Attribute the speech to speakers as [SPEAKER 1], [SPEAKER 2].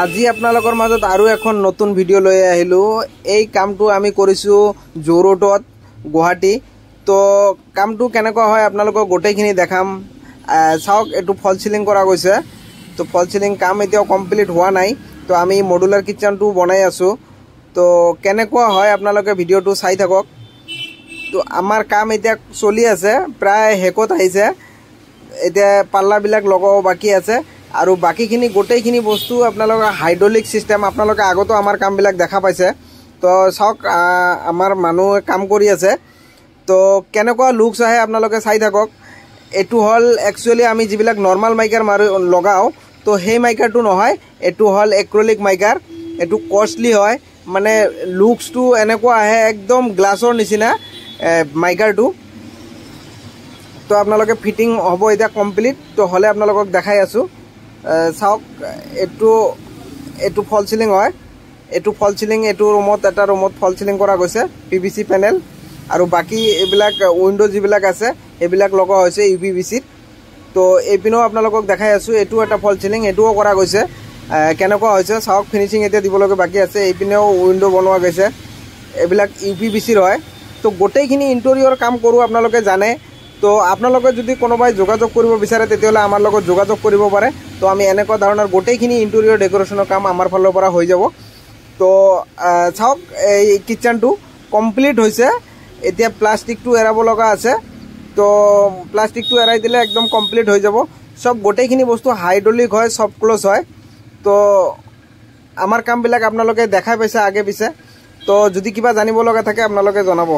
[SPEAKER 1] আজি আপোনালোকৰ মাজত আৰু এখন নতুন ভিডিঅ' লৈ আহিলো। এই কামটো আমি কৰিছো জোৰোডত গুৱাহাটী। তো কামটো কেনেকুৱা হয় আপোনালোকক গোটেইখিনি দেখাম। চাওক, এইটো ফল সিলিং কৰা গৈছে। তো ফল সিলিং কাম এতিয়াও কমপ্লিট হোৱা নাই। তো আমি মডুলাৰ কিচেনটো বনাই আছো। তো কেনেকুৱা হয় আপোনালোকে ভিডিঅ'টো চাই থাকক। তো আমাৰ কাম এতিয়া চলি আছে, প্ৰায় শেষত আহিছে। এতিয়া পাল্লাবিলাক লগাব বাকী আছে আৰু বাকীখিনি গোটেইখিনি বস্তু আপোনালোকৰ হাইড্ৰলিক সিস্টেম। আপোনালোকে আগতো আমাৰ কামবিলাক দেখা পাইছে। তো চাওক, আমাৰ মানুহে কাম কৰি আছে। তো কেনেকুৱা লুকছ আহে আপোনালোকে চাই থাকক। এইটো হ'ল একচুৱেলি আমি যিবিলাক নৰ্মাল মাইকাৰ লগাওঁ, তো সেই মাইকাৰটো নহয়, এইটো হ'ল এক্ৰলিক মাইকাৰ। এইটো কষ্টলি হয়, মানে লুকছটো এনেকুৱা আহে একদম গ্লাছৰ নিচিনা মাইকাৰটো। তো আপোনালোকে ফিটিং হ'ব এতিয়া কমপ্লিট। তো হ'লে আপোনালোকক দেখাই আছোঁ। চাওক, এইটো ফল সিলিং হয়। এইটো ফল সিলিং, এইটো ৰুমত এটা ৰুমত ফল সিলিং কৰা গৈছে, PVC পেনেল। আৰু বাকী এইবিলাক উইণ্ডো যিবিলাক আছে সেইবিলাক লগোৱা হৈছে UPVCত। তো এইপিনেও আপোনালোকক দেখাই আছোঁ। এইটো এটা ফল সিলিং, এইটোও কৰা গৈছে। কেনেকুৱা হৈছে চাওক, ফিনিচিং এতিয়া দিবলৈকে বাকী আছে। এইপিনেও উইণ্ডো বনোৱা গৈছে, এইবিলাক UPVCৰ হয়। তো গোটেইখিনি ইণ্টেৰিয়ৰ কাম কৰোঁ, আপোনালোকে জানে। তো আপোনালোকে যদি কোনোবাই যোগাযোগ কৰিব বিচাৰে তেতিয়াহ'লে আমাৰ লগত যোগাযোগ কৰিব পাৰে। তো আমি এনেকুৱা ধৰণৰ গোটেইখিনি ইণ্টেৰিয়ৰ ডেকোৰেশ্যনৰ কাম আমাৰ ফালৰ পৰা হৈ যাব। তো চাওক, এই কিটচেনটো কমপ্লিট হৈছে। এতিয়া প্লাষ্টিকটো এৰাব লগা আছে। তো প্লাষ্টিকটো এৰাই দিলে একদম কমপ্লিট হৈ যাব। সব গোটেইখিনি বস্তু হাইড্ৰলিক হয়, সব ক্লজ হয়। তো আমাৰ কামবিলাক আপোনালোকে দেখাই পাইছে আগে পিছে। তো যদি কিবা জানিব লগা থাকে আপোনালোকে জনাব।